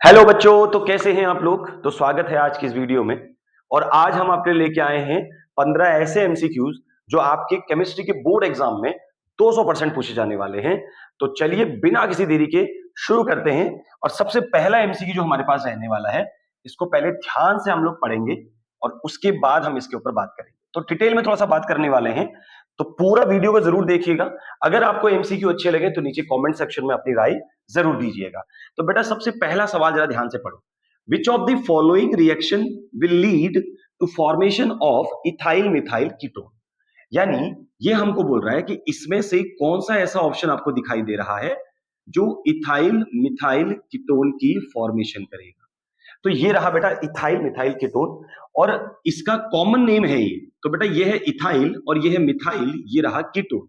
Hello बच्चों, तो कैसे हैं आप लोग। तो स्वागत है आज की इस वीडियो में। और आज हम आपके लिए लेके आए हैं 15 ऐसे एमसीक्यूज जो आपके केमिस्ट्री के बोर्ड एग्जाम में 200% पूछे जाने वाले हैं। तो चलिए बिना किसी देरी के शुरू करते हैं। और सबसे पहला एमसीक्यू जो हमारे पास रहने वाला है, इसको पहले ध्यान से हम लोग पढ़ेंगे और उसके बाद हम इसके ऊपर बात करेंगे। तो डिटेल में थोड़ा सा बात करने वाले हैं, तो पूरा वीडियो को जरूर देखिएगा। अगर आपको एमसीक्यू अच्छे लगे तो नीचे कमेंट सेक्शन में अपनी राय जरूर दीजिएगा। तो बेटा सबसे पहला सवाल जरा ध्यान से पढ़ो। Which of the following reaction will lead to formation of ethyl methyl ketone. यानी ये हमको बोल रहा है कि इसमें से कौन सा ऐसा ऑप्शन आपको दिखाई दे रहा है जो इथाइल मिथाइल कीटोन की फॉर्मेशन करेगा। तो ये रहा बेटा इथाइल मिथाइल कीटोन, और इसका कॉमन नेम है ये। तो बेटा ये है इथाइल और ये है मिथाइल, ये रहा कीटोन।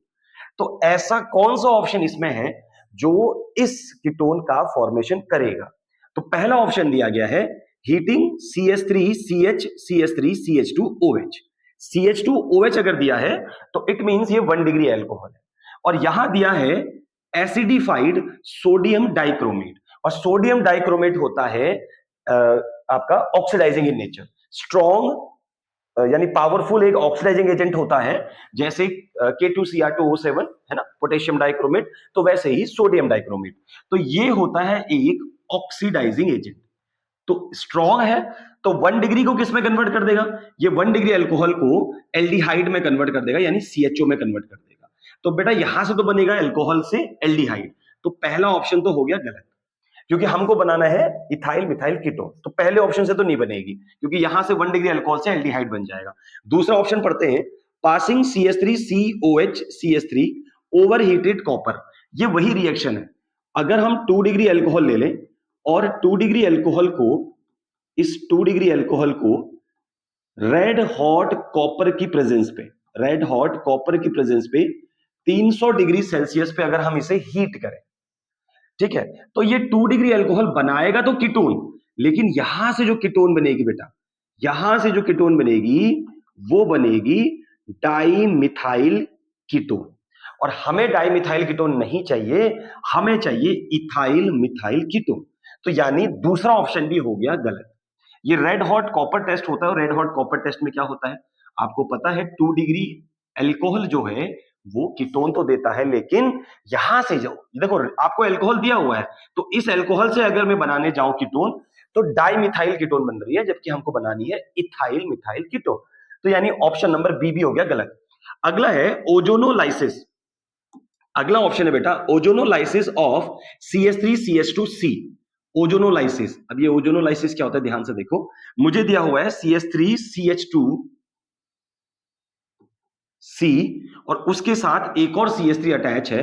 तो ऐसा कौन सा ऑप्शन इसमें है जो इस कीटोन का फॉर्मेशन करेगा। तो पहला ऑप्शन दिया गया है हीटिंग CH3CH CH3CH2OH। CH2OH अगर दिया है तो इट मींस ये 1 डिग्री एल्कोहल है। और यहां दिया है एसिडिफाइड सोडियम डाइक्रोमेट, और सोडियम डाइक्रोमेट होता है आपका ऑक्सीडाइजिंग इन नेचर, स्ट्रॉन्ग यानी पावरफुल एक ऑक्सीडाइजिंग एजेंट होता है। जैसे K2Cr2O7 है ना, पोटेशियम डाइक्रोमेट, तो वैसे ही सोडियम डाइक्रोमेट। तो ये होता है एक ऑक्सीडाइजिंग एजेंट। तो स्ट्रॉन्ग है तो 1 डिग्री को किस में कन्वर्ट कर देगा, ये 1 डिग्री अल्कोहल को एल्डिहाइड में कन्वर्ट कर देगा, यानी CHO में कन्वर्ट कर देगा। तो बेटा यहां से तो बनेगा अल्कोहल से एल्डिहाइड। तो पहला ऑप्शन तो हो गया गलत, क्योंकि हमको बनाना है इथाइल मिथाइल कीटोन। तो पहले ऑप्शन से तो नहीं बनेगी, क्योंकि यहां से 1 डिग्री अल्कोहल से एल्डिहाइड बन जाएगा। दूसरा ऑप्शन पढ़ते हैं, passing CH3COH CH3 over heated copper. ये वही रिएक्शन है। अगर हम 2 डिग्री अल्कोहल ले लें और 2 डिग्री अल्कोहल को, इस 2 डिग्री अल्कोहल को रेड हॉट कॉपर की प्रेजेंस पे, रेड हॉट कॉपर की प्रेजेंस पे 300 डिग्री सेल्सियस पे अगर हम इसे हीट करें, ठीक है, तो ये 2 डिग्री अल्कोहल बनाएगा तो कीटोन, लेकिन यहां से जो कीटोन बनेगी बेटा, यहां से जो कीटोन बनेगी वो बनेगी डाइमिथाइल कीटोन। और हमें डाइमिथाइल कीटोन नहीं चाहिए, हमें चाहिए इथाइल मिथाइल कीटोन। तो यानी दूसरा ऑप्शन भी हो गया गलत। ये रेड हॉट कॉपर टेस्ट होता है, और रेड हॉट कॉपर टेस्ट में क्या होता है आपको पता है, 2 डिग्री अल्कोहल जो है वो कीटोन तो देता है, लेकिन यहां से जो देखो आपको अल्कोहल दिया हुआ है, तो इस अल्कोहल से अगर मैं बनाने जाऊं कीटोन, तो डाइमिथाइल कीटोन बन रही है, जबकि हमको बनानी है इथाइल मिथाइल कीटोन। तो यानी ऑप्शन नंबर बी भी हो गया गलत। अगला है ओजोनोलाइसिस। अगला ऑप्शन है बेटा ओजोनोलाइसिस ऑफ CH3CH2C। ओजोनोलाइसिस, अब ये ओजोनोलाइसिस क्या होता है ध्यान से देखो। मुझे दिया हुआ है CH3CH2C और उसके साथ एक और CH3 अटैच है,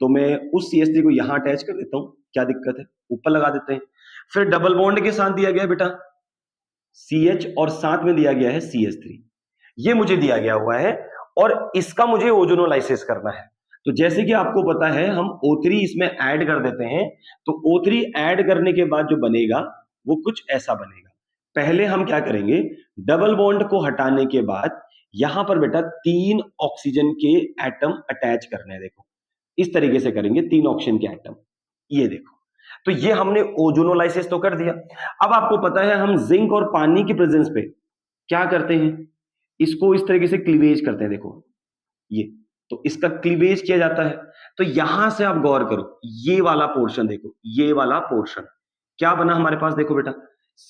तो मैं उस CH3 को यहां अटैच कर देता हूं, क्या दिक्कत है, ऊपर लगा देते हैं। फिर डबल बॉन्ड के साथ दिया गया बेटा CH और साथ में दिया गया है CH3, ये मुझे दिया गया हुआ है, और इसका मुझे ओजोनोलाइसिस करना है। तो जैसे कि आपको पता है हम O3 इसमें ऐड कर देते हैं, तो O3 ऐड करने के बाद जो बनेगा वो कुछ ऐसा बनेगा। पहले हम क्या करेंगे, डबल बॉन्ड को हटाने के बाद यहां पर बेटा 3 ऑक्सीजन के एटम अटैच करने हैं। देखो इस तरीके से करेंगे, 3 ऑक्सीजन के एटम, ये देखो। तो ये हमने ओजोनोलाइसिस तो कर दिया। अब आपको पता है हम जिंक और पानी की प्रेजेंस पे क्या करते हैं, इसको इस तरीके से क्लीवेज करते हैं। देखो ये, तो इसका क्लीवेज किया जाता है। तो यहां से आप गौर करो, ये वाला पोर्शन देखो, ये वाला पोर्शन क्या बना हमारे पास, देखो बेटा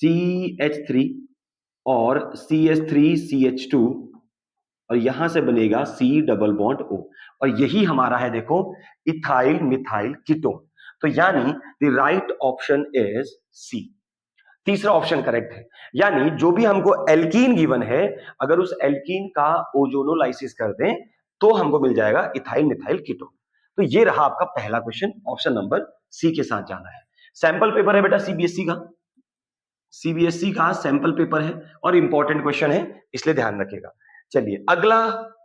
CH3 और CH3CH2, और यहां से बनेगा C डबल बॉन्ड O, और यही हमारा है देखो इथाइल मिथाइल कीटोन। तो यानी the right option is C। तीसरा ऑप्शन करेक्ट है, यानी जो भी हमको एल्कीन गिवन है, अगर उस एल्कीन का ओजोनोलाइसिस कर दें तो हमको मिल जाएगा इथाइल मिथाइल कीटोन। तो ये रहा आपका पहला क्वेश्चन, ऑप्शन नंबर सी के साथ जाना है। सैंपल पेपर है बेटा CBSE का, CBSE का सैंपल पेपर है और इंपॉर्टेंट क्वेश्चन है, इसलिए ध्यान रखिएगा। चलिए अगला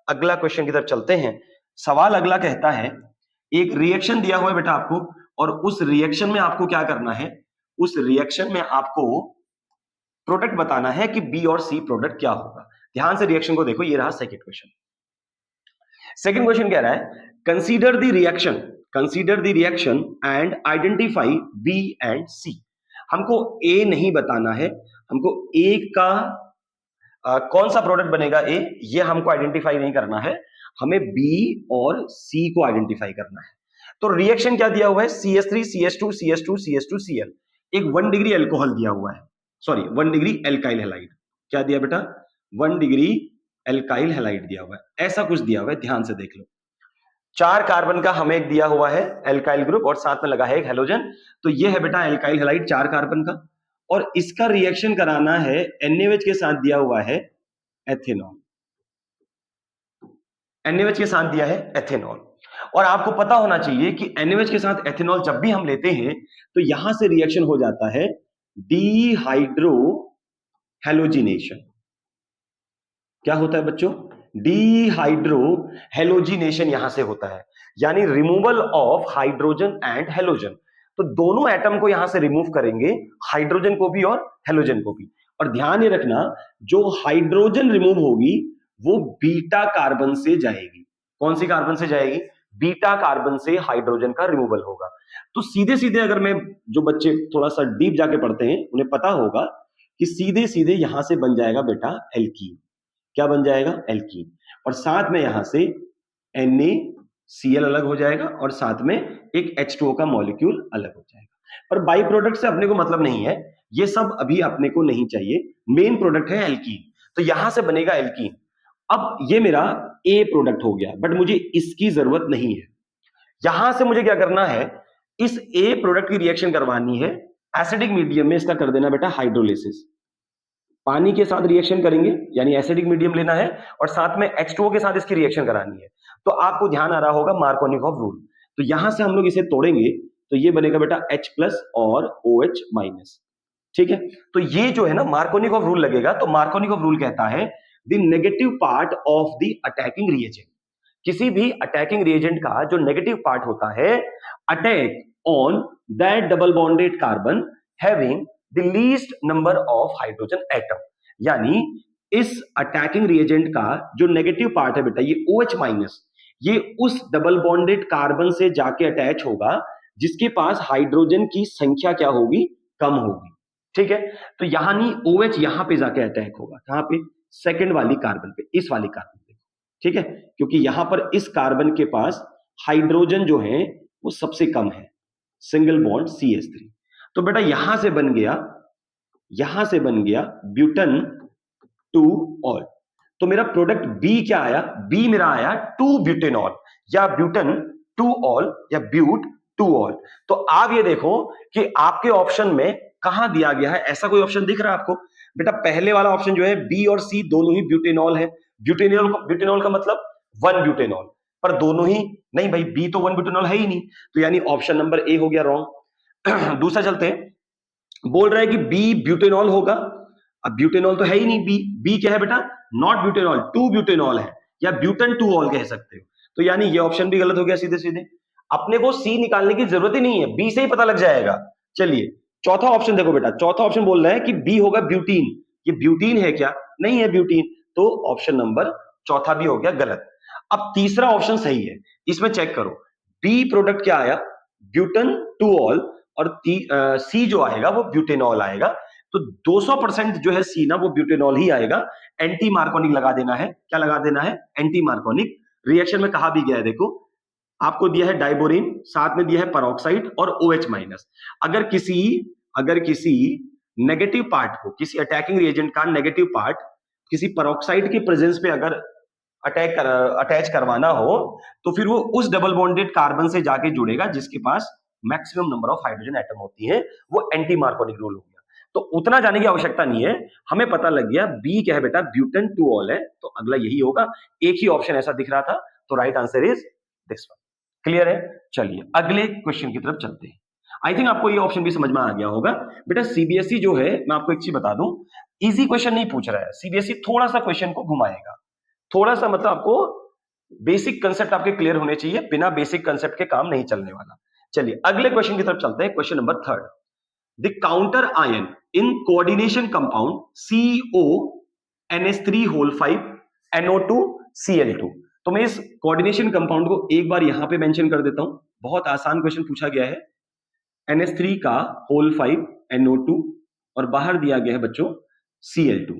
अगला क्वेश्चन की तरफ चलते हैं। सवाल अगला कहता है, एक रिएक्शन दिया हुआ है बेटा आपको, और उस रिएक्शन में आपको क्या करना है, उस रिएक्शन में आपको प्रोडक्ट बताना है कि बी और सी प्रोडक्ट क्या होगा। ध्यान से रिएक्शन को देखो, ये रहा सेकंड क्वेश्चन। सेकंड क्वेश्चन कह रहा है consider the reaction and identify B and C. हमको ए नहीं बताना है, हमको ए का कौन सा प्रोडक्ट बनेगा ए, ये हमको आइडेंटिफाई नहीं करना है, हमें बी और सी को आइडेंटिफाई करना है। तो रिएक्शन क्या दिया हुआ है, CH3 CH2 CH2 CH2 Cl, एक 1 डिग्री अल्कोहल दिया हुआ है, सॉरी 1 डिग्री एल्काइल हैलाइड। क्या दिया बेटा, 1 डिग्री एल्काइल हैलाइड दिया हुआ है, ऐसा कुछ दिया हुआ है, ध्यान से देख लो। 4 कार्बन का हमें एक दिया हुआ है एल्काइल ग्रुप और साथ में लगा है एक हेलोजन, तो ये है बेटा एल्काइल हैलाइड 4 कार्बन का, और इसका रिएक्शन कराना है NaOH के साथ दिया हुआ है एथेनॉल, NaOH के साथ दिया है एथेनॉल। और आपको पता होना चाहिए कि NaOH के साथ एथेनॉल जब भी हम लेते हैं तो यहां से रिएक्शन हो जाता है डीहाइड्रो हैलोजिनेशन। क्या होता है बच्चों, डीहाइड्रो हैलोजिनेशन यहां से होता है, यानी removal of hydrogen and halogen. तो दोनों एटम को यहां से रिमूव करेंगे, हाइड्रोजन को भी और हैलोजन को भी। और ध्यान ये रखना, जो हाइड्रोजन रिमूव होगी वो बीटा कार्बन से जाएगी। कौन सी कार्बन से जाएगी, बीटा कार्बन से हाइड्रोजन का रिमूवल होगा। तो सीधे सीधे अगर मैं, जो बच्चे थोड़ा सा डीप जाके पढ़ते हैं उन्हें पता होगा कि सीधे सीधे यहां से बन जाएगा बेटा एल्कीन। क्या बन जाएगा, एल्कीन, और साथ में यहां से NaCl अलग हो जाएगा और साथ में एक H2O का मॉलिक्यूल अलग हो जाएगा। पर बाई प्रोडक्ट से अपने को मतलब नहीं है, ये सब अभी अपने को नहीं चाहिए, मेन प्रोडक्ट है एल्कीन, तो यहां से बनेगा एल्कीन। अब ये मेरा ए प्रोडक्ट हो गया, बट मुझे इसकी जरूरत नहीं है। यहां से मुझे क्या करना है, इस ए प्रोडक्ट की रिएक्शन करवानी है एसिडिक मीडियम में, इसका कर देना बेटा हाइड्रोलिसिस। पानी के साथ रिएक्शन करेंगे, यानी एसिडिक मीडियम लेना है और साथ में H2O के साथ इसकी रिएक्शन करानी है। तो आपको ध्यान आ रहा होगा मार्कोनिकॉफ रूल, तो यहां से हम लोग इसे तोड़ेंगे तो ये बनेगा बेटा H+ और OH-। ठीक है, तो ये जो है ना मार्कोनिकॉफ रूल लगेगा, तो मार्कोनिकॉफ रूल कहता है the negative part of the attacking reagent. किसी भी अटैकिंग रिएजेंट का जो नेगेटिव पार्ट होता है, attack on that double bonded carbon having the least number of hydrogen atom, यानी इस अटैकिंग रिएजेंट का जो नेगेटिव पार्ट है बेटा ये OH-, ये उस डबल बॉन्डेड कार्बन से जाके अटैच होगा जिसके पास हाइड्रोजन की संख्या क्या होगी, कम होगी। ठीक है, तो यानी OH यहां पे जाके अटैक होगा, कहां पे, सेकंड वाली कार्बन पे, इस वाली कार्बन पे। ठीक है, क्योंकि यहां पर इस कार्बन के पास हाइड्रोजन जो है वो सबसे कम है, सिंगल बॉन्ड CH3। तो बेटा यहां से बन गया ब्यूटन 2ऑल। तो मेरा प्रोडक्ट बी क्या आया, बी मेरा आया 2-ब्यूटेनॉल या ब्यूटन 2ऑल या ब्यूट 2ऑल। तो आप ये देखो कि आपके ऑप्शन में कहां दिया गया है, ऐसा कोई ऑप्शन दिख रहा है आपको बेटा, पहले वाला ऑप्शन जो है बी और सी दोनों ही ब्यूटेनॉल है। ब्यूटेनॉल का मतलब 1 ब्यूटेनॉल, पर दोनों ही नहीं भाई, बी तो 1 ब्यूटेनॉल है ही नहीं, तो यानी ऑप्शन नंबर ए हो गया रॉन्ग। दूसरा चलते हैं, बोल रहा है कि बी ब्यूटेनॉल होगा, अब ब्यूटेनॉल तो है ही नहीं, बी क्या है बेटा, नॉट ब्यूटेनॉल, 2 ब्यूटेनॉल है, या ब्यूटन 2ऑल कह सकते हो। तो यानी ये ऑप्शन भी गलत हो गया सीधे सीधे, अपने को सी निकालने की जरूरत ही नहीं है, बी से ही पता लग जाएगा। चलिए चौथा ऑप्शन देखो बेटा, चौथा ऑप्शन बोल रहा है कि बी होगा ब्यूटीन, ये ब्यूटीन है क्या, नहीं है ब्यूटीन, तो ऑप्शन नंबर चौथा भी हो गया गलत। अब तीसरा ऑप्शन सही है, इसमें चेक करो, बी प्रोडक्ट क्या आया, ब्यूटन 2ऑल, और सी जो आएगा वो ब्यूटेनॉल आएगा। तो 200% जो है सी ना वो ब्यूटेनॉल ही आएगा। एंटी मार्कोनिक लगा देना है, क्या लगा देना है, एंटी मार्कोनिक। रिएक्शन में कहा भी गया है, देखो आपको दिया है डाइबोरिन, साथ में दिया है पेरोक्साइड और OH-। अगर किसी नेगेटिव पार्ट को, किसी अटैकिंग रिएजेंट का नेगेटिव पार्ट किसी पेरोक्साइड के प्रेजेंस पे अगर अटैच करवाना हो, तो फिर वो उस डबल बॉन्डेड कार्बन से जाके जुड़ेगा जिसके पास maximum number of hydrogen atom होती है, वो एंटी मार्कोनिक रूल हो गया। तो उतना जाने की आवश्यकता नहीं है, हमें पता लग गया बी क्या है बेटा, ब्यूटन 2ऑल है, तो अगला यही होगा। एक ही ऑप्शन ऐसा दिख रहा था, तो right answer is this one. Clear है, चलिए अगले क्वेश्चन की तरफ चलते हैं। आई थिंक आपको ये ऑप्शन भी समझ में आ गया होगा बेटा। सीबीएसई जो है, मैं आपको एक चीज बता दूं, इजी क्वेश्चन नहीं पूछ रहा है सीबीएसई, थोड़ा सा क्वेश्चन को घुमाएगा, थोड़ा सा, मतलब आपको बेसिक कंसेप्ट आपके क्लियर होने चाहिए, बिना बेसिक कंसेप्ट के काम नहीं चलने वाला। चलिए अगले क्वेश्चन की तरफ चलते हैं, question number 3। The counter ion in coordination compound CONH3 NO2 Cl2। तो मैं इस कोऑर्डिनेशन कंपाउंड को एक बार यहां पे मेंशन कर देता हूं, बहुत आसान क्वेश्चन पूछा गया है। NH3 का होल 5 NO2 और बाहर दिया गया है बच्चों Cl2।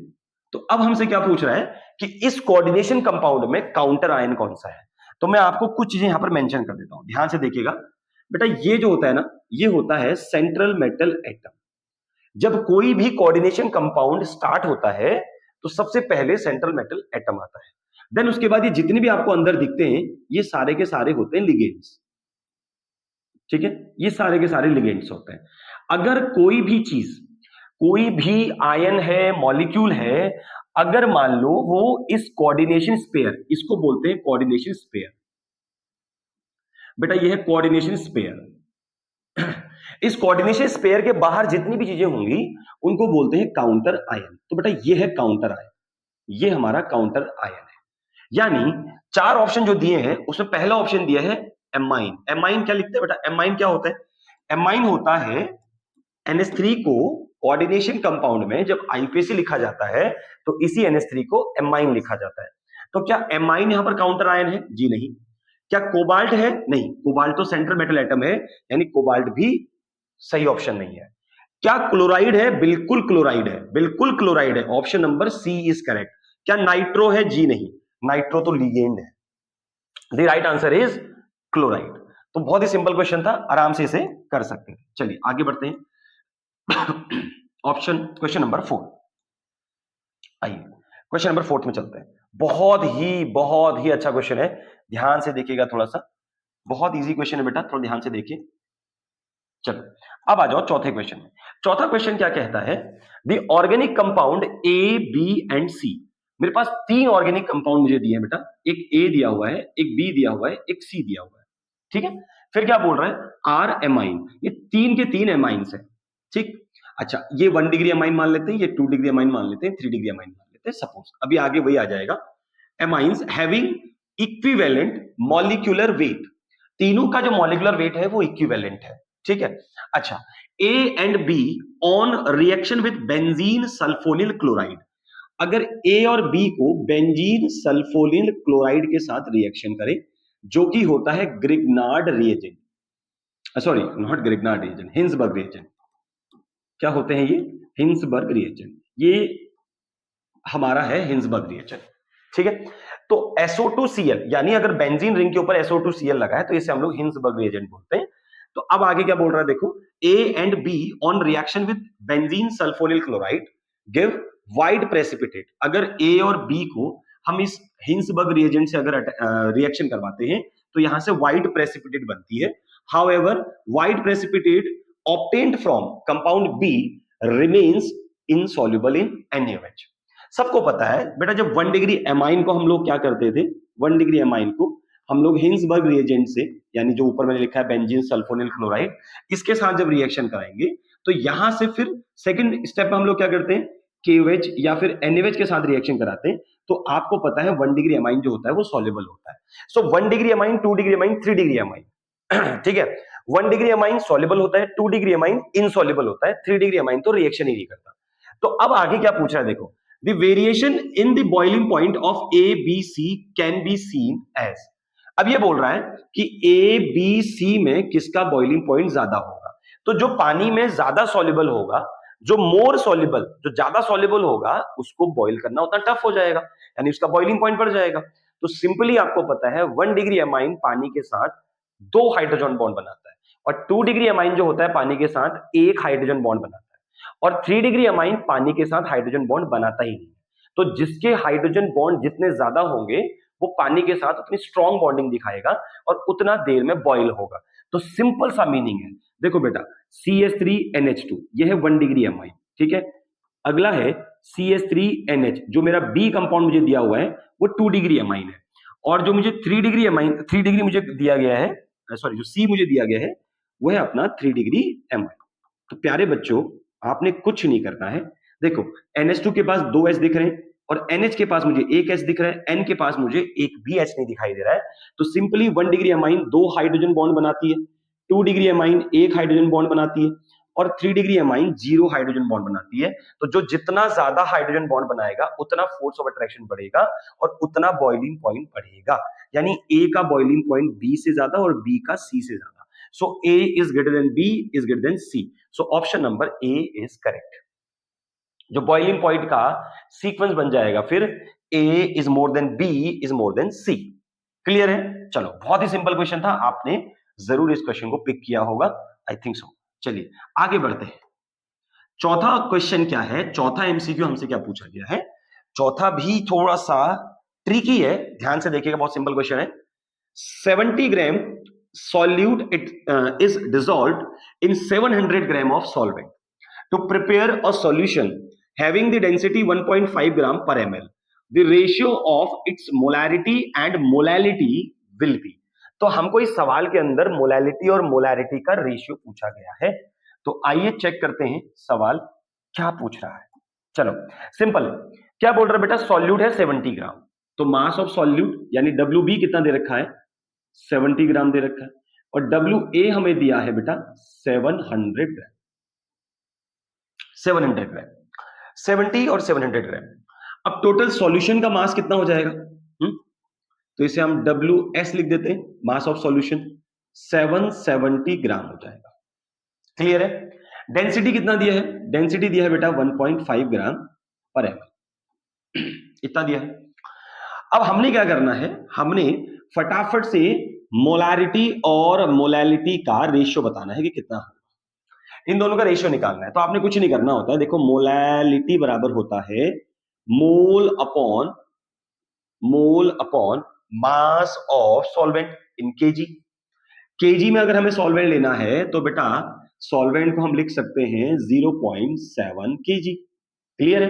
तो अब हमसे क्या पूछ रहा है कि इस कोऑर्डिनेशन कंपाउंड में काउंटर आयन कौन सा है। तो मैं आपको कुछ चीजें यहां पर मेंशन कर देता हूं, ध्यान से देखिएगा बेटा। ये जो होता है ना, ये होता है सेंट्रल मेटल एटम। जब कोई भी कोऑर्डिनेशन कंपाउंड स्टार्ट होता है तो सबसे पहले सेंट्रल मेटल एटम आता है, देन उसके बाद ये जितने भी आपको अंदर दिखते हैं ये सारे के सारे होते हैं लिगेंड्स। ठीक है, ये सारे के सारे लिगेंड्स होते हैं। अगर कोई भी चीज, कोई भी आयन है, मॉलिक्यूल है, अगर मान लो वो इस कोऑर्डिनेशन स्पेयर, इसको बोलते हैं कोऑर्डिनेशन स्पेयर बेटा, ये है कोऑर्डिनेशन स्पेयर। इस कोऑर्डिनेशन स्पेयर के बाहर जितनी भी चीजें होंगी उनको बोलते हैं काउंटर आयन। तो बेटा ये है काउंटर आयन, ये हमारा काउंटर आयन है। यानी 4 ऑप्शन जो दिए हैं उसमें पहला ऑप्शन दिया है एमाइन। एमाइन क्या लिखते हैं बेटा? एमाइन क्या होता है? एमाइन होता है NH3 को कोऑर्डिनेशन कंपाउंड में जब आईपीएसी लिखा जाता है तो इसी NH3 को एमाइन लिखा जाता है। तो क्या एमाइन यहां पर काउंटर आयन है? जी नहीं। क्या कोबाल्ट है? नहीं, कोबाल्ट तो सेंट्रल मेटल एटम है, यानी कोबाल्ट भी सही ऑप्शन नहीं है। क्या क्लोराइड है? बिल्कुल क्लोराइड है, बिल्कुल क्लोराइड है, option number C is correct. क्या नाइट्रो है? जी नहीं, नाइट्रो तो लिगेंड है। The right answer is chloride. तो बहुत ही सिंपल क्वेश्चन था, आराम से इसे कर सकते हैं। चलिए आगे बढ़ते हैं। Question number 4। आइए क्वेश्चन नंबर 4 में चलते हैं। बहुत ही अच्छा क्वेश्चन है, ध्यान से देखिएगा थोड़ा सा। बहुत इजी क्वेश्चन है बेटा, थोड़ा ध्यान से देखिए। चलो अब आ जाओ चौथे क्वेश्चन में। चौथा क्वेश्चन क्या कहता है? The organic compound A, B and C। मेरे पास 3 ऑर्गेनिक कंपाउंड मुझे दिए हैं बेटा, एक A दिया हुआ है, एक B दिया हुआ है, एक C दिया हुआ है। ठीक है, फिर क्या बोल रहा है? R amine. ये 3 के 3 एमाइंस है। ठीक, अच्छा ये 1 डिग्री एमाइन मान लेते हैं, ये 2 डिग्री एमाइन मान लेते हैं, 3 डिग्री एमाइन मान लेते हैं सपोज। अभी आगे वही आ जाएगा। Amines having equivalent molecular weight. तीनों का जो मॉलिक्यूलर वेट है वो इक्विवेलेंट है। ठीक है, अच्छा A and B on reaction with benzene sulphonyl chloride. अगर A और B को बेंजीन सल्फोनिल क्लोराइड के साथ रिएक्शन करें, जो कि होता है Grignard reagent, sorry not Grignard reagent, Hinsberg reagent. क्या होते हैं ये? Hinsberg reagent. ये हमारा है हिंसबर्ग रिएजेंट। ठीक है, तो SO2Cl, यानी अगर बेंजीन रिंग के ऊपर SO2Cl लगा है तो इसे हम लोग हिंसबर्ग रिएजेंट बोलते हैं। तो अब आगे क्या बोल रहा है देखो, A and B on reaction with benzene sulphonyl chloride give white precipitate. अगर A और B को हम इस हिंसबर्ग रिएजेंट से अगर रिएक्शन करवाते हैं तो यहां से वाइट प्रेसिपिटेट बनती है। However white precipitate obtained from compound B remains insoluble in NaOH। सबको पता है बेटा, जब 1 डिग्री एमाइन को हम लोग क्या करते थे, 1 डिग्री एमाइन को हम लोग हिंसबर्ग रिएजेंट से, यानी जो ऊपर मैंने लिखा है बेंजीन सल्फोनिल क्लोराइड, इसके साथ जब रिएक्शन कराएंगे तो यहां से फिर सेकंड स्टेप में हम लोग क्या करते हैं, KOH या फिर NaOH के साथ रिएक्शन कराते हैं। तो आपको पता है 1 डिग्री एमाइन जो होता है वो सॉल्युबल होता है। सो 1 degree amine, 2 degree amine, 3 degree amine. ठीक है, 1 डिग्री एमाइन सॉल्युबल होता है, 2 डिग्री एमाइन इनसॉल्युबल होता है, 3 डिग्री एमाइन तो रिएक्शन ही नहीं करता। तो अब आगे क्या पूछ रहा है देखो, the variation in the boiling point of A, B, C can be seen as। अब ये बोल रहा है कि A, B, C में किसका बॉइलिंग पॉइंट ज्यादा होगा। तो जो पानी में ज्यादा सॉल्युबल होगा, जो मोर सॉल्युबल, जो ज्यादा सॉल्युबल होगा, उसको बॉइल करना उतना टफ हो जाएगा, यानी उसका बॉइलिंग पॉइंट बढ़ जाएगा। तो सिंपली आपको पता है 1 डिग्री एमाइन पानी के साथ 2 हाइड्रोजन बॉन्ड बनाता है, और 2 डिग्री एमाइन जो होता है पानी के साथ 1 हाइड्रोजन बॉन्ड बनाता है, और 3 डिग्री एमाइन पानी के साथ हाइड्रोजन बॉन्ड बनाता ही नहीं। तो जिसके हाइड्रोजन बॉन्ड जितने ज्यादा होंगे वो पानी के साथ उतनी स्ट्रॉन्ग बॉन्डिंग दिखाएगा और उतना देर में बॉयल होगा। तो सिंपल सा मीनिंग है, देखो बेटा CH3NH2 ये है 1 डिग्री एमाइन। ठीक है, अगला है CH3NH, जो मेरा B कंपाउंड मुझे दिया हुआ है वो 2 डिग्री एमाइन है, और जो मुझे 3 डिग्री एमाइन, 3 डिग्री मुझे दिया गया है, सॉरी जो C मुझे दिया गया है वो है अपना 3 डिग्री एमाइन। तो प्यारे बच्चों आपने कुछ नहीं करना है, देखो NH2 के पास 2 H दिख रहे हैं और NH के पास मुझे 1 H दिख रहा है, N के पास मुझे एक भी H नहीं दिखाई दे रहा है। तो simply 1 degree amine 2 hydrogen bond बनाती है, 2 डिग्री एमाइन 1 हाइड्रोजन बॉन्ड बनाती है, और 3 डिग्री एमाइन 0 हाइड्रोजन बॉन्ड बनाती है। तो जो जितना ज्यादा हाइड्रोजन बॉन्ड बनाएगा उतना फोर्स ऑफ अट्रैक्शन बढ़ेगा और उतना बॉइलिंग पॉइंट बढ़ेगा, यानी A का बॉइलिंग पॉइंट B से ज्यादा और B का C से ज्यादा। So A is greater than B is greater than C. So option number A is correct. जो बॉइलिंग पॉइंट का सीक्वेंस बन जाएगा फिर A is more than B is more than C. Clear है? चलो, बहुत ही सिंपल क्वेश्चन था, आपने जरूर इस क्वेश्चन को पिक किया होगा, आई थिंक सो। चलिए आगे बढ़ते हैं। चौथा क्वेश्चन क्या है, चौथा एमसीक्यू हमसे क्या पूछा गया है, चौथा भी थोड़ा सा ट्रिकी है, ध्यान से देखिएगा, बहुत सिंपल क्वेश्चन है। 70 ग्राम solute is dissolved in 700 gram of solvent to prepare a solution having the density 1.5 gram per ml. The ratio of its molarity and molality will be. तो हमको इस सवाल के अंदर मोलैलिटी और मोलारिटी का रेशियो पूछा गया है। तो आइए चेक करते हैं सवाल क्या पूछ रहा है। चलो सिंपल, क्या बोल रहा है बेटा, सॉल्यूट है 70 ग्राम, तो मास ऑफ सॉल्यूट यानी WB कितना दे रखा है, 70 ग्राम दे रखा है, और WA हमें दिया है बेटा 700 ग्राम। 700 ग्राम, 70 और 700 ग्राम। अब टोटल सॉल्यूशन का मास कितना हो जाएगा? तो इसे हम WS लिख देते हैं, मास ऑफ सॉल्यूशन 770 ग्राम हो जाएगा। क्लियर है? डेंसिटी कितना दिया है? डेंसिटी दिया है बेटा 1.5 ग्राम पर ml, इतना दिया है। अब हमने क्या करना है, हमने फटाफट से मोलारिटी और मोलैलिटी का रेशियो बताना है कि कितना है, इन दोनों का रेशियो निकालना है। तो आपने कुछ नहीं करना होता है, देखो मोलैलिटी बराबर होता है mole upon mass of solvent in KG. KG में अगर हमें सॉल्वेंट लेना है तो बेटा सॉल्वेंट को हम लिख सकते हैं 0.7 केजी। क्लियर है?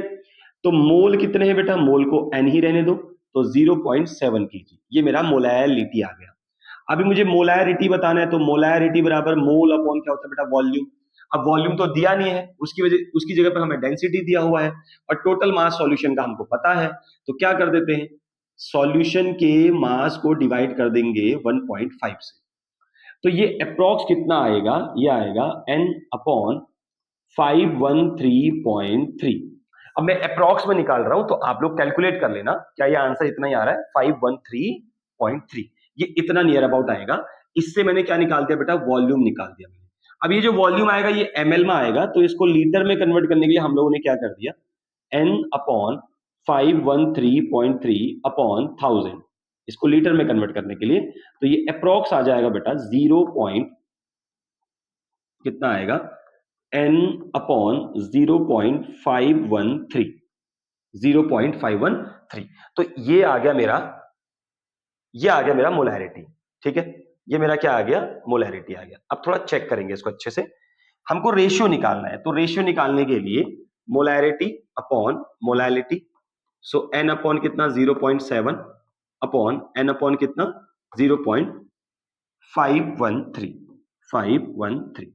तो मोल कितने हैं बेटा, मोल को n ही रहने दो, तो 0.7 केजी, ये मेरा मोलैलिटी आ गया। अभी मुझे मोलैरिटी बताना है, तो मोलैरिटी बराबर मोल अपॉन क्या होता है बेटा, वॉल्यूम। अब वॉल्यूम तो दिया नहीं है, उसकी जगह पर हमें डेंसिटी दिया हुआ है, और टोटल मास सॉल्यूशन का हमको पता है, तो क्या कर देते हैं, सॉल्यूशन के मास को डिवाइड कर देंगे 1.5 से। तो ये अप्रॉक्स कितना आएगा, ये आएगा n अपॉन 513.3। अब मैं अप्रॉक्स में निकाल रहा हूं, तो आप लोग कैलकुलेट कर लेना, क्या ये आंसर इतना ही आ रहा है 513.3, ये इतना नियर अबाउट आएगा। इससे मैंने क्या निकाल दिया बेटा, वॉल्यूम निकाल दिया मैंने। अब ये जो वॉल्यूम आएगा ये ml में आएगा, तो इसको लीटर में कन्वर्ट करने के लिए हम लोगों ने क्या कर दिया, n अपॉन 513.3 अपॉन 1000, इसको लीटर में कन्वर्ट करने के लिए, तो ये अप्रॉक्स आ जाएगा बेटा 0. कितना आएगा, n अपॉन 0.513, 0.513। तो ये आ गया मेरा मोलैरिटी। ठीक है, ये मेरा क्या आ गया, मोलैरिटी आ गया। अब थोड़ा चेक करेंगे इसको अच्छे से, हमको रेशियो निकालना है, तो रेशियो निकालने के लिए मोलैरिटी अपॉन मोलैलिटी, सो n अपॉन कितना 0.7 अपॉन n अपॉन कितना 0.513।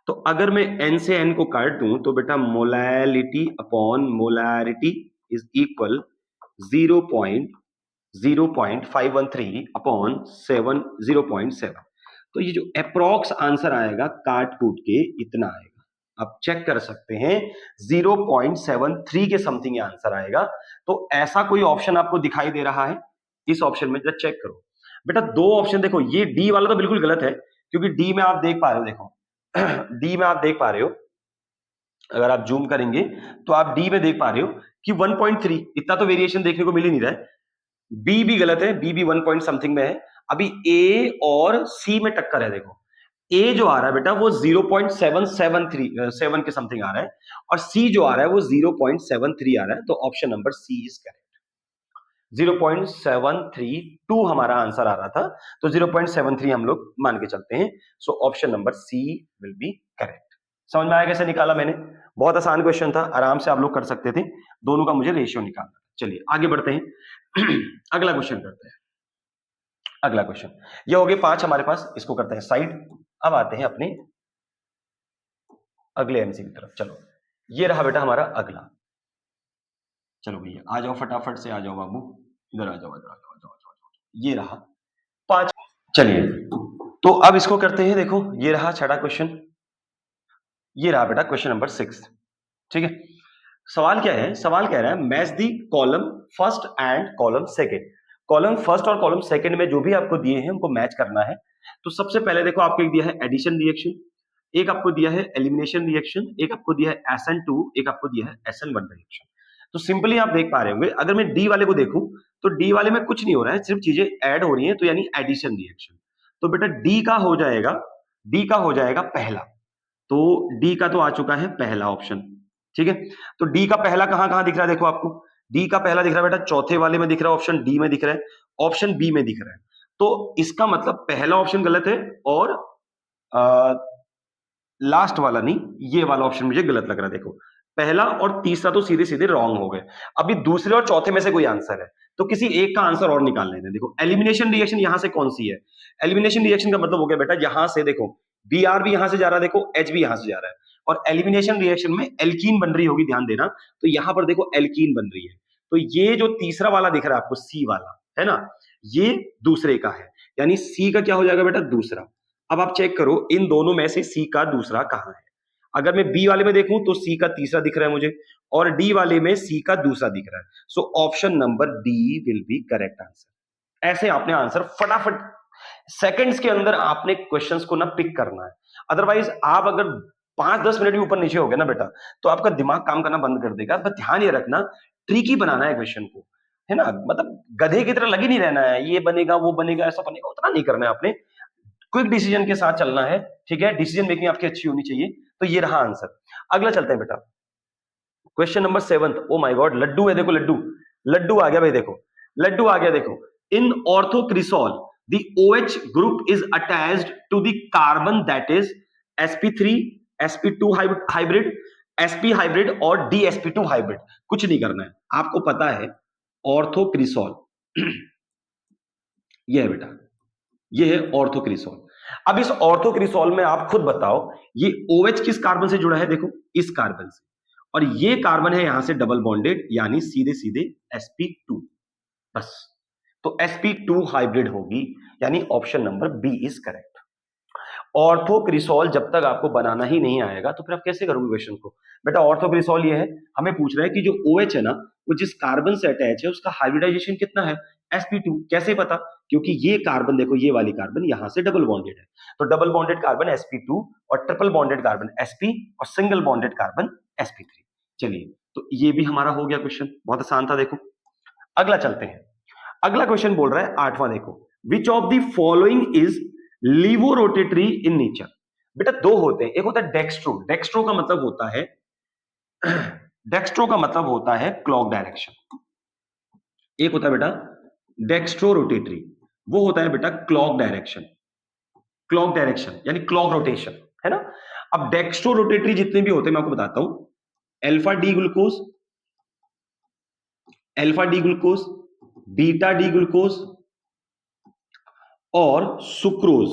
तो अगर मैं n से n को काट दूं तो बेटा molality upon molarity is equal 0.513 upon 0.7। तो ये जो अप्रॉक्स आंसर आएगा काट कूट के इतना आएगा। आप चेक कर सकते हैं 0.73 के समथिंग आंसर आएगा। तो ऐसा कोई ऑप्शन आपको दिखाई दे रहा है इस ऑप्शन में, जरा चेक करो बेटा। दो ऑप्शन देखो, ये डी वाला तो बिल्कुल गलत है, क्योंकि डी में आप देख पा रहे हो, देखो डी में आप देख पा रहे हो, अगर आप जूम करेंगे तो आप डी में देख पा रहे हो कि 1.3, इतना तो वेरिएशन देखने को मिल ही नहीं रहा है। बी भी गलत है, बी भी 1 पॉइंट समथिंग में है। अभी ए और सी में टक्कर है। देखो ए जो आ रहा है बेटा वो 0.773 के समथिंग आ रहा है, और सी जो आ रहा है वो 0.73 आ रहा है। तो option number C is correct. 0.732 हमारा आंसर आ रहा था, तो 0.73 हम लोग मान के चलते हैं। So option number C will be correct. समझ में आया कैसे निकाला मैंने? बहुत आसान क्वेश्चन था, आराम से आप लोग कर सकते थे। दोनों का मुझे रेशियो निकालना। चलिए आगे बढ़ते हैं, अगला क्वेश्चन करते हैं। अगला क्वेश्चन ये हो गए 5 हमारे पास, इसको करते हैं साइड। अब आते हैं अपने अगले एमसी की तरफ। चलो ये रहा बेटा हमारा अगला। चलो भैया आ जाओ, फटाफट से आ जाओ बाबू, इधर आ जाओ, इधर आ जाओ, ये रहा 5। चलिए तो अब इसको करते हैं। देखो ये रहा छठा क्वेश्चन, ये रहा बेटा क्वेश्चन नंबर 6। ठीक है, सवाल क्या है, सवाल कह रहा है match the column first and column second. Column first और कॉलम सेकंड में जो भी आपको दिए हैं उनको मैच करना है। तो सबसे पहले देखो आपको एक दिया है एडिशन रिएक्शन, एक आपको दिया है एलिमिनेशन रिएक्शन, एक आपको दिया है SN2, एक आपको दिया है SN1 रिएक्शन। तो सिंपली आप देख पा रहे होंगे, अगर मैं डी वाले को देखूं तो डी वाले में कुछ नहीं हो रहा है, सिर्फ चीजें ऐड हो रही हैं, तो यानी एडिशन रिएक्शन। तो बेटा डी का हो जाएगा, डी का हो जाएगा पहला। तो डी का तो आ चुका है पहला ऑप्शन, ठीक है। तो डी का पहला कहां कहां दिख रहा है, देखो आपको डी का पहला दिख रहा है बेटा, चौथे वाले में दिख रहा है, ऑप्शन डी में दिख रहा है, ऑप्शन बी में दिख रहा है। तो इसका मतलब पहला ऑप्शन गलत है और लास्ट वाला नहीं, ये वाला ऑप्शन मुझे गलत लग रहा है। देखो पहला और तीसरा तो सीधे सीधे रॉन्ग हो गए। अभी दूसरे और चौथे में से कोई आंसर है, तो किसी एक का आंसर और निकाल लेते हैं। देखो एलिमिनेशन रिएक्शन यहां से कौन सी है, एलिमिनेशन रिएक्शन का मतलब हो गया बेटा यहां से, देखो Br भी यहां से जा रहा है, देखो H भी यहां से जा रहा है, और एलिमिनेशन रिएक्शन में एल्कीन बन रही होगी, ध्यान देना। तो यहां पर देखो एल्कीन बन रही है, तो ये जो तीसरा वाला दिख रहा है आपको सी वाला, है ना, ये दूसरे का है, यानी सी का क्या हो जाएगा बेटा, दूसरा। अब आप चेक करो इन दोनों में से सी का दूसरा कहां है। अगर मैं बी वाले में देखूं तो सी का तीसरा दिख रहा है मुझे, और डी वाले में सी का दूसरा दिख रहा है। सो option number D will be correct answer. ऐसे आपने आंसर फटाफट सेकंड्स के अंदर आपने क्वेश्चंस को ना पिक करना है। अदरवाइज आप अगर 5-10 मिनट भी ऊपर नीचे हो गए ना बेटा, तो आपका दिमाग काम करना बंद कर देगा। बस ध्यान ये रखना, ट्रिकी बनाना है क्वेश्चन को, है ना, मतलब गधे की तरह लगी नहीं रहना है, ये बनेगा वो बनेगा ऐसा बनेगा, उतना नहीं करना है आपने। क्विक डिसीजन के साथ चलना है, ठीक है, डिसीजन मेकिंग आपकी अच्छी होनी चाहिए। तो ये रहा आंसर। अगला चलते हैं बेटा, question number 7। Oh my god, laddu है, देखो लड्डू, लड्डू आ गया भाई, देखो लड्डू आ गया। देखो इन ऑर्थोक्रिसॉल the OH group is attached to the carbon that is sp3 sp2 hybrid, sp hybrid और dsp2 hybrid। कुछ नहीं करना है, आपको पता है ऑर्थोक्रिसॉल ये है बेटा, ये है ऑर्थोक्रिसॉल। अब इस ऑर्थोक्रिसॉल में आप खुद बताओ ये OH किस कार्बन से जुड़ा है, देखो इस कार्बन से, और ये कार्बन है यहां से डबल बॉन्डेड, यानी सीधे सीधे sp2, बस। तो sp2 हाइब्रिड होगी, यानी option number B is correct. Orthocresol जब तक आपको बनाना ही नहीं आएगा तो फिर आप कैसे करोगे क्वेश्चन को। बेटा ऑर्थोक्रिसॉल ये है, हमें पूछ रहा है कि जो OH है ना, वो जिस कार्बन से अटैच है उसका हाइब्रिडाइजेशन कितना है, sp2। कैसे पता, क्योंकि ये कार्बन देखो, ये वाली कार्बन यहां से डबल बॉन्डेड है, तो डबल बॉन्डेड कार्बन sp2 और ट्रिपल बॉन्डेड कार्बन sp और सिंगल बॉन्डेड कार्बन sp3। चलिए, तो ये भी हमारा हो गया क्वेश्चन, बहुत आसान था। देखो अगला चलते हैं, अगला क्वेश्चन बोल रहा है 8वां, देखो which of the following is laevorotatory in nature. बेटा दो होते हैं, एक होता है डेक्स्ट्रो, डेक्स्ट्रो का मतलब होता है डेक्स्ट्रो का मतलब होता है क्लॉक डायरेक्शन, एक होता है बेटा डेक्स्ट्रो रोटेटरी, वो होता है बेटा क्लॉक डायरेक्शन, क्लॉक डायरेक्शन यानी क्लॉक रोटेशन, है ना। अब डेक्स्ट्रो रोटेटरी जितने भी होते हैं मैं आपको बताता हूं, alpha D glucose, alpha D glucose, beta D glucose और सुक्रोज।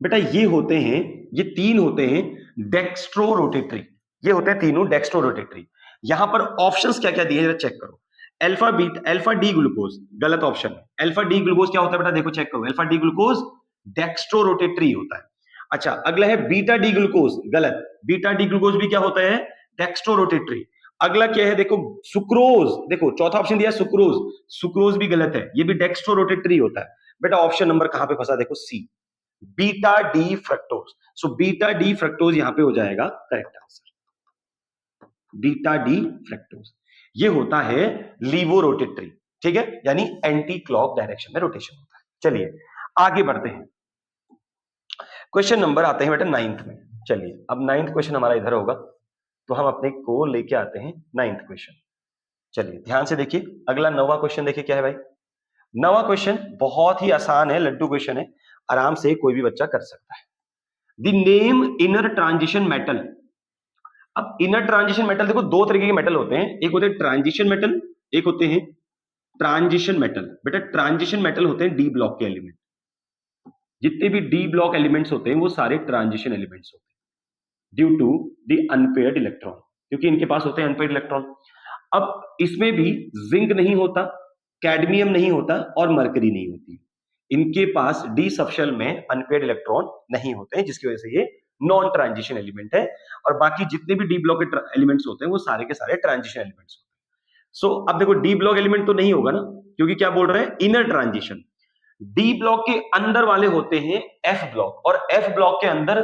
बेटा ये होते हैं, ये तीन होते हैं डेक्स्ट्रो रोटेटरी, ये होते हैं तीनों डेक्स्ट्रो रोटेटरी। यहां पर ऑप्शंस क्या क्या दिए हैं जरा चेक करो। Alpha beta, alpha D glucose गलत ऑप्शन है। अल्फा डी ग्लूकोज क्या होता है बेटा, देखो चेक करो, alpha D glucose dextro rotatory होता है। अच्छा अगला है बीटा डी ग्लूकोज, गलत, बीटा डी ग्लूकोज भी क्या होता है, डेक्स्ट्रो रोटेटरी। अगला क्या है, देखो सुक्रोज, देखो चौथा ऑप्शन दिया सुक्रोज, सुक्रोज भी गलत है, ये भी डेक्स्ट्रो रोटेटरी होता है। बेटा ऑप्शन नंबर कहां पे फंसा, देखो C, beta D fructose. So beta D fructose यहां पे हो जाएगा correct answer, beta D fructose. ये होता है लीवो रोटेटरी, ठीक है, यानी एंटी क्लॉक डायरेक्शन में रोटेशन होता है। चलिए आगे बढ़ते हैं, क्वेश्चन नंबर आते हैं बेटा 9th में। चलिए अब 9th क्वेश्चन हमारा इधर होगा, तो हम अपने को लेके आते हैं 9th क्वेश्चन। चलिए ध्यान से देखिए, अगला 9वां क्वेश्चन देखिए क्या है भाई। 9वां क्वेश्चन बहुत ही आसान है, लड्डू क्वेश्चन है, आराम से कोई भी बच्चा कर सकता है। The name inner transition metal. अब इनर ट्रांजिशन मेटल देखो दो तरीके के मेटल होते हैं, एक होते हैं ट्रांजिशन मेटल, एक होते हैं ट्रांजिशन मेटल। बेटा ट्रांजिशन मेटल होते हैं डी ब्लॉक के एलिमेंट, जितने भी डी ब्लॉक एलिमेंट्स होते हैं वो सारे ट्रांजिशन एलिमेंट्स होते हैं due to the unpaired electron, क्योंकि इनके पास होते हैं अनपेयर्ड इलेक्ट्रॉन। अब इसमें भी जिंक नहीं होता, कैडमियम नहीं होता और मरकरी नहीं होती, इनके पास डी सबशेल में अनपेयर्ड इलेक्ट्रॉन नहीं होते हैं, जिसकी वजह से ये नॉन ट्रांजिशन एलिमेंट है। और बाकी जितने भी डी ब्लॉक के एलिमेंट्स होते हैं वो सारे के सारे ट्रांजिशन एलिमेंट्स होते हैं। सो अब देखो डी ब्लॉक एलिमेंट तो नहीं होगा ना, क्योंकि क्या बोल रहे हैं, इनर ट्रांजिशन। डी ब्लॉक के अंदर वाले होते हैं एफ ब्लॉक, और एफ ब्लॉक के अंदर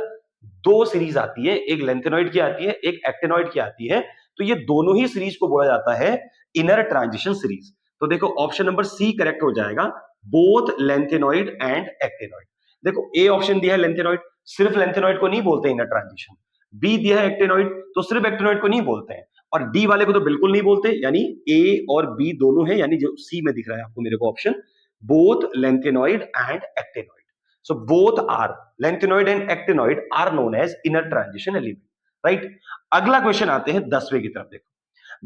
दो सीरीज आती है, एक लेंथेनॉइड की आती है, एक एक्टिनॉइड की आती है। तो ये दोनों ही सीरीज को बोला जाता है इनर ट्रांजिशन सीरीज। तो देखो ऑप्शन नंबर सी करेक्ट हो जाएगा, बोथ लेंथेनॉइड एंड एक्टिनॉइड। देखो ए ऑप्शन दिया है लेंथेनॉइड, सिर्फ लेंथेनॉइड को नहीं बोलते इनर ट्रांजिशन। बी दिया है एक्टिनॉइड, तो सिर्फ एक्टिनॉइड को नहीं बोलते हैं। और डी वाले को तो बिल्कुल नहीं बोलते, यानी ए और बी दोनों है, यानी जो सी में दिख रहा है आपको मेरे को option, both lanthanoid and actinoid. So both are lengthenoid and actinoid are known as inner transition element, right? अगला क्वेश्चन आते हैं 10वें की तरफ। देखो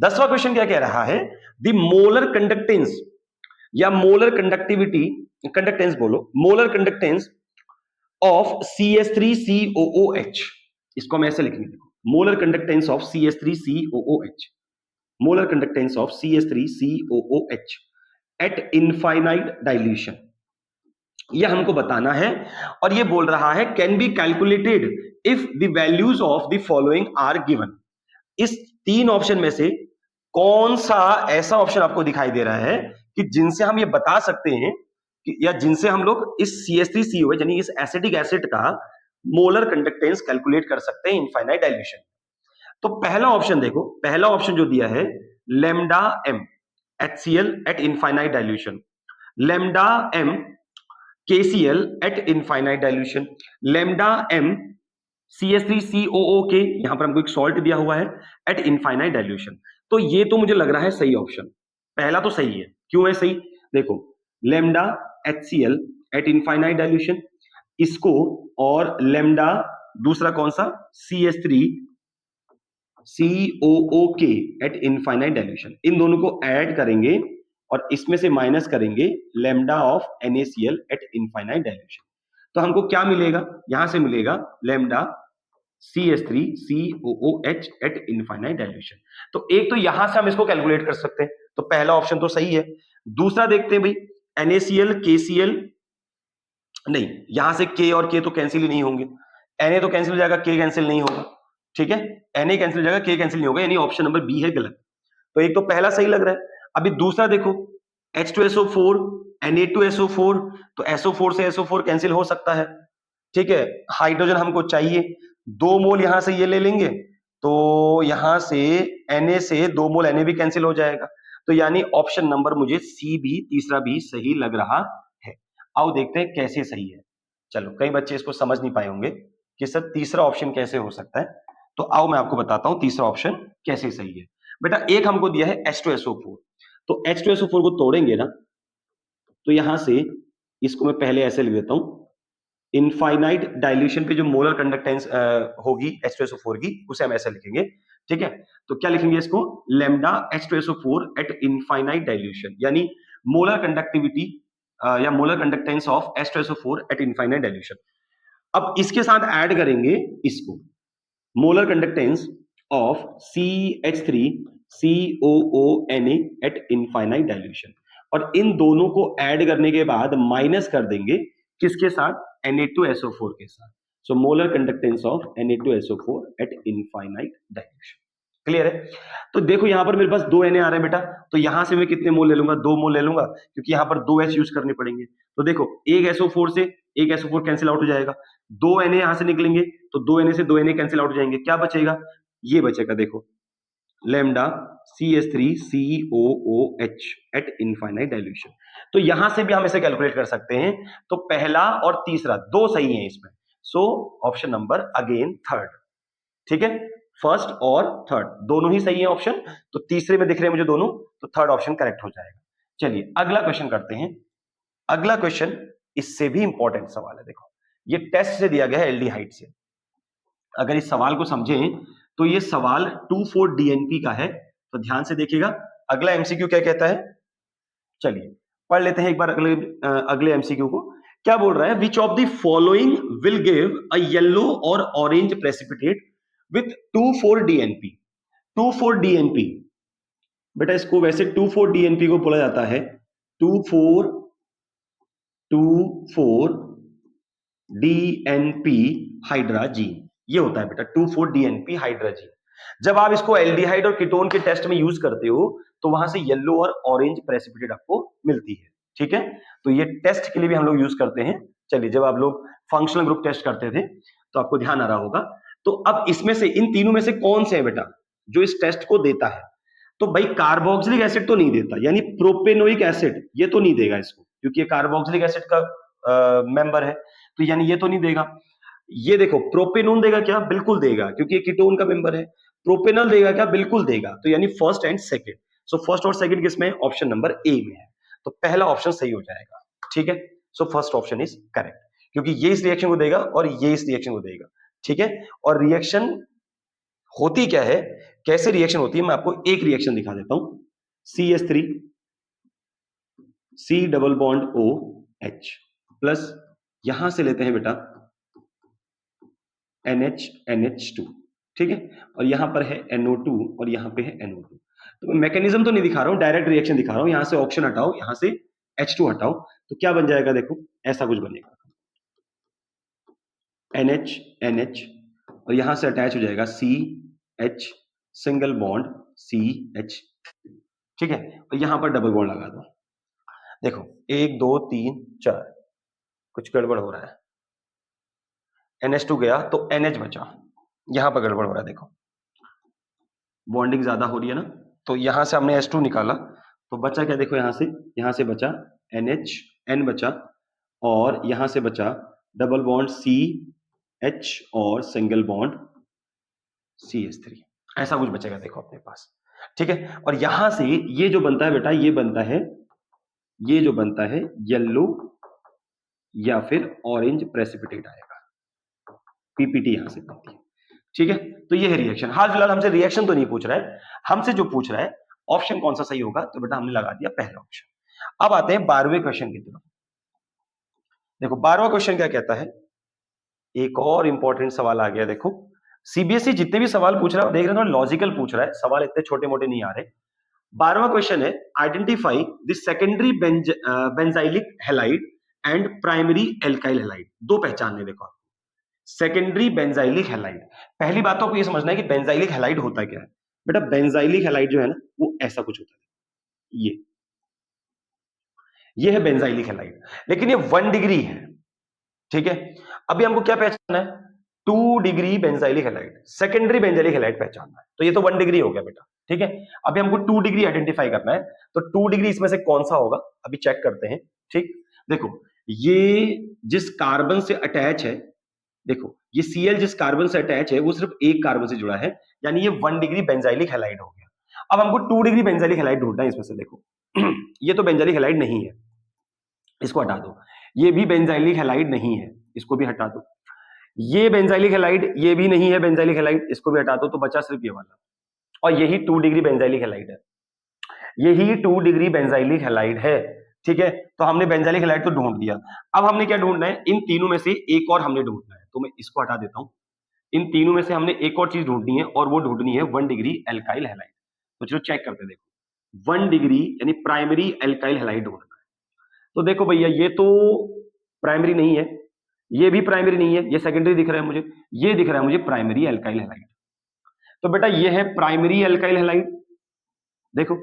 10वां क्वेश्चन क्या कह रहा है, द मोलर कंडक्टेंस या मोलर कंडक्टिविटी, कंडक्टेंस बोलो, मोलर कंडक्टेंस ऑफ CH3COOH, इसको हम ऐसे लिखेंगे, देखो molar conductance of CH3COOH, molar conductance of CH3COOH at infinite dilution, ये हमको बताना है। और ये बोल रहा है can be calculated if the values of the following are given. इस तीन ऑप्शन में से कौन सा ऐसा ऑप्शन आपको दिखाई दे रहा है कि जिनसे हम ये बता सकते हैं कि, या जिनसे हम लोग इस CH3COH यानी इस एसिटिक एसिड का मोलर कंडक्टेंस कैलकुलेट कर सकते हैं इनफाइनाइट डाइल्यूशन। तो पहला ऑप्शन देखो, पहला ऑप्शन जो दिया है lambda m HCl eight infinite dilution, lambda m KCl eight infinite dilution, lambda m CH3COOK, यहां पर हमको एक सॉल्ट दिया हुआ है, एट इनफाइनाइट डाइल्यूशन। तो ये तो मुझे लग रहा है सही ऑप्शन, पहला तो सही है। क्यों है सही, देखो lambda HCl eight infinite dilution, इसको और लैम्डा दूसरा कौन सा CH3COOK एट इनफाइनाइट डाइल्यूशन, इन दोनों को ऐड करेंगे और इसमें से माइनस करेंगे lambda of NaCl eight infinite dilution. तो हमको क्या मिलेगा, यहां से मिलेगा lambda CH3COOH at infinite dilution. तो एक तो यहां से हम इसको कैलकुलेट कर सकते हैं, तो पहला ऑप्शन तो सही है। दूसरा देखते हैं भाई, NaCl KCl, नहीं यहां से K और K तो कैंसिल ही नहीं होंगे, Na तो कैंसिल हो जाएगा, K कैंसिल नहीं होगा, ठीक है, Na कैंसिल हो जाएगा, K कैंसिल नहीं होगा, यानी ऑप्शन नंबर बी है गलत। तो एक तो पहला सही लग रहा है। अभी दूसरा देखो H2SO4 Na2SO4, तो SO4 से SO4 कैंसिल हो सकता है, ठीक है, हाइड्रोजन हमको चाहिए, 2 मोल यहां से ये ले लेंगे, तो यहां से Na से 2 मोल Na भी कैंसिल हो जाएगा। तो यानी ऑप्शन नंबर मुझे सी भी, तीसरा भी सही लग रहा है। आओ देखते हैं कैसे सही है। चलो कई बच्चे इसको समझ नहीं पाए होंगे कि सर तीसरा ऑप्शन कैसे हो सकता है, तो आओ मैं आपको बताता हूं तीसरा ऑप्शन कैसे सही है। बेटा एक हमको दिया है H2SO4, तो H2SO4 को तोड़ेंगे ना, तो यहां से इसको मैं पहले ऐसे लिख देता हूं, इनफाइनाइट डाइल्यूशन पे जो मोलर कंडक्टेंस होगी H2SO4 की, उसे हम ऐसे लिखेंगे, ठीक है। तो क्या लिखेंगे इसको, lambda H2SO4 eight infinite dilution, यानी मोलर कंडक्टिविटी या molar conductance of H2SO4 eight infinite dilution. अब इसके साथ ऐड करेंगे इसको, molar conductance of CH3COONA eight infinite dilution, और इन दोनों को ऐड करने के बाद माइनस कर देंगे किसके साथ, Na2SO4 के साथ। So molar conductance of Na2SO4 eight infinite dilution. Clear है। तो देखो यहां पर मेरे पास 2 Na आ रहे हैं बेटा, तो यहां से मैं कितने मोल ले लूंगा, 2 मोल ले लूंगा, क्योंकि यहां पर 2H यूज करने पड़ेंगे। तो देखो एक SO4 से एक SO4 कैंसिल आउट हो जाएगा, 2 Na यहां से निकलेंगे, तो 2 Na से 2 Na कैंसिल आउट हो जाएंगे, क्या बचेगा, ये बचेगा देखो lambda CH3COOH at infinite dilution. तो यहां से भी हम इसे कैलकुलेट कर सकते हैं। तो पहला और तीसरा दो सही है इसमें, सो ऑप्शन नंबर अगेन थर्ड, ठीक है, फर्स्ट और थर्ड दोनों ही सही है ऑप्शन। तो तीसरे में दिख रहे हैं मुझे दोनों, तो थर्ड ऑप्शन करेक्ट हो जाएगा। चलिए अगला क्वेश्चन करते हैं। अगला क्वेश्चन इससे भी इंपॉर्टेंट सवाल है, देखो ये टेस्ट से दिया गया है एल्डिहाइड से। अगर इस सवाल को समझें तो ये सवाल 2,4-DNP का है, तो ध्यान से देखिएगा। अगला एमसीक्यू क्या कहता है, चलिए पढ़ लेते हैं एक बार अगले एमसीक्यू को। क्या बोल रहा है, which of the following will give a yellow और orange precipitate with 2,4-DNP। 2,4-DNP बेटा इसको वैसे 2,4-DNP को बोला जाता है 2,4-DNP हाइड्राजीन, ये होता है बेटा 2,4-DNP हाइड्राजीन। जब आप इसको एल्डिहाइड और कीटोन के टेस्ट में यूज करते हो तो वहां से येलो और ऑरेंज प्रेसिपिटेट आपको मिलती है, ठीक है। तो ये टेस्ट के लिए भी हम लोग यूज करते हैं। चलिए जब आप लोग फंक्शनल ग्रुप टेस्ट करते थे तो आपको ध्यान आ रहा होगा। तो अब इसमें से इन तीनों में से कौन से है बेटा जो इस टेस्ट को देता है? तो भाई कार्बोक्सिलिक एसिड तो नहीं देता, यानी प्रोपेनोइक एसिड ये तो नहीं देगा इसको, क्योंकि ये कार्बोक्सिलिक एसिड का मेंबर है, तो यानी ये तो नहीं देगा। ये देखो प्रोपेनोन देगा क्या? बिल्कुल देगा, क्योंकि ये कीटोन का मेंबर है। प्रोपेनॉल देगा क्या? बिल्कुल देगा। तो यानी first and second, so first और सेकंड किसमें है? ऑप्शन नंबर ए में है। तो पहला ऑप्शन सही हो जाएगा, ठीक है। So first option is correct, क्योंकि ये इस रिएक्शन को देगा और ये इस रिएक्शन को देगा, ठीक है। और रिएक्शन होती क्या है, कैसे रिएक्शन होती है, मैं आपको एक रिएक्शन दिखा देता हूं। CH3 C double bond OH plus यहां से लेते हैं बेटा NH2, ठीक है। और यहां पर है NO2 और यहां पे है NO2। तो मैं मैकेनिज्म तो नहीं दिखा रहा हूं, डायरेक्ट रिएक्शन दिखा रहा हूं। यहां से ऑक्सीजन हटाओ, यहां से H2 हटाओ, तो क्या बन जाएगा? देखो ऐसा कुछ बनेगा, NH और यहां से अटैच हो जाएगा CH सिंगल बॉन्ड CH, ठीक है। और यहां पर डबल बॉन्ड लगा दो। देखो 1 2 3 4, कुछ गड़बड़ हो रहा है। NH2 गया तो NH बचा, यहां पर गड़बड़ हो रहा है। देखो बॉन्डिंग ज्यादा हो रही है ना, तो यहां से हमने H2 निकाला तो बचा क्या? देखो यहां से बचा NH, N बचा, और यहां से बचा डबल बॉन्ड CH और सिंगल बॉन्ड CH3, ऐसा कुछ बचेगा देखो अपने पास, ठीक है। और यहां से ये जो बनता है बेटा, ये जो बनता है येलो या फिर ऑरेंज प्रेसिपिटेट आएगा, PPT यहां से बनती है, ठीक है। तो ये है रिएक्शन। हाल फिलहाल हमसे रिएक्शन तो नहीं पूछ रहा है, हमसे जो पूछ रहा है ऑप्शन कौन सा सही होगा, तो बेटा हमने लगा दिया पहला ऑप्शन। अब आते हैं 12वें क्वेश्चन की तरफ। देखो 12वां क्वेश्चन क्या कहता है, एक और इंपॉर्टेंट सवाल आ गया। देखो CBSE जितने भी सवाल पूछ रहा है देख रहे हो, लॉजिकल पूछ रहा है, सवाल इतने छोटे मोटे नहीं आ रहे। 12वां क्वेश्चन है, identify the secondary benzylic halide and primary alkyl halide. दो पहचानने देखो, सेकेंडरी बेंजाइलिक हैलाइड। पहली बात तो आपको ये समझना है कि बेंजाइलिक हैलाइड होता क्या है। बेटा बेंजाइलिक हैलाइड जो है ना, वो ऐसा कुछ होता है, ये है बेंजाइलिक हैलाइड, लेकिन ये 1 डिग्री है, ठीक है। अभी हमको क्या पहचानना है? 2 degree benzylic halide, secondary benzylic halide पहचानना है। तो ये तो 1 डिग्री हो गया बेटा, ठीक है। अभी हमको 2 डिग्री आइडेंटिफाई करना है, तो 2 डिग्री इसमें से कौन सा होगा, अभी चेक करते हैं, ठीक। देखो ये जिस कार्बन से अटैच है, देखो ये Cl जिस कार्बन से अटैच है वो सिर्फ एक कार्बन से जुड़ा है, यानी ये 1 डिग्री बेंजाइलिक हैलाइड हो गया। अब हमको 2 डिग्री बेंजाइलिक हैलाइड ढूंढना है इसमें से। देखो ये तो बेंजाइलिक हैलाइड नहीं है, इसको हटा दो। ये भी बेंजाइलिक हैलाइड नहीं है, इसको भी हटा दो। ये बेंजाइलिक हैलाइड, ये भी नहीं है बेंजाइलिक हैलाइड, इसको भी हटा दो। तो बचा सिर्फ ये वाला, और यही 2 डिग्री बेंजाइलिक हैलाइड है, यही 2 डिग्री बेंजाइलिक हैलाइड है, ठीक है। तो हमने बेंजाइलिक हैलाइड तो ढूंढ दिया। अब हमने क्या ढूंढना है? इन तीनों में से एक और हमने ढूंढना है, तो मैं इसको हटा देता हूं। इन तीनों में से हमने एक और चीज ढूंढनी है, और वो ढूंढनी है 1 डिग्री एल्काइल हैलाइड। तो चलो चेक करते हैं। देखो 1 डिग्री यानी प्राइमरी एल्काइल हैलाइड ढूंढना है। तो देखो भैया ये तो प्राइमरी नहीं है, ये भी प्राइमरी नहीं है, ये सेकेंडरी दिख रहा है मुझे, ये दिख रहा है मुझे प्राइमरी एल्काइल हैलाइड। तो बेटा ये है प्राइमरी एल्काइल हैलाइड। देखो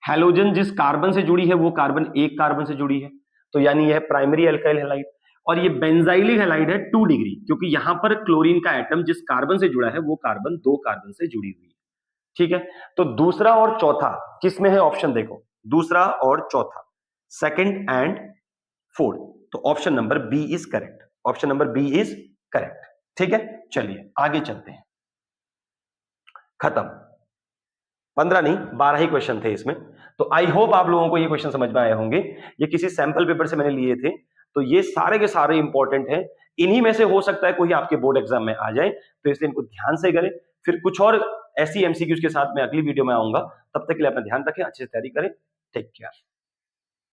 हैलोजन जिस कार्बन से जुड़ी है वो कार्बन एक कार्बन से जुड़ी है, तो यानी यह प्राइमरी एल्काइल हैलाइड। और ये बेंजाइलिक हैलाइड है 2 डिग्री, क्योंकि यहां पर क्लोरीन का एटम जिस कार्बन से जुड़ा है वो कार्बन 2 कार्बन से जुड़ी हुई है, ठीक है। तो दूसरा और चौथा किसमें है ऑप्शन? देखो दूसरा और चौथा, सेकंड एंड फोर्थ, तो option number B is correct, option number B is correct, ठीक है। चलिए आगे चलते हैं। खत्म, 15 नहीं 12 ही क्वेश्चन थे इसमें। तो आई होप आप लोगों को ये क्वेश्चन समझ में आए होंगे। ये किसी सैंपल पेपर से मैंने लिए थे, तो ये सारे के सारे इंपॉर्टेंट हैं। इन्हीं में से हो सकता है कोई आपके बोर्ड एग्जाम में आ जाए, तो इसलिए इनको ध्यान से करें। फिर कुछ और ऐसी एमसीक्यूज के साथ मैं अगली वीडियो में आऊंगा। तब तक के लिए अपना ध्यान रखें, अच्छे से तैयारी करें। Take care.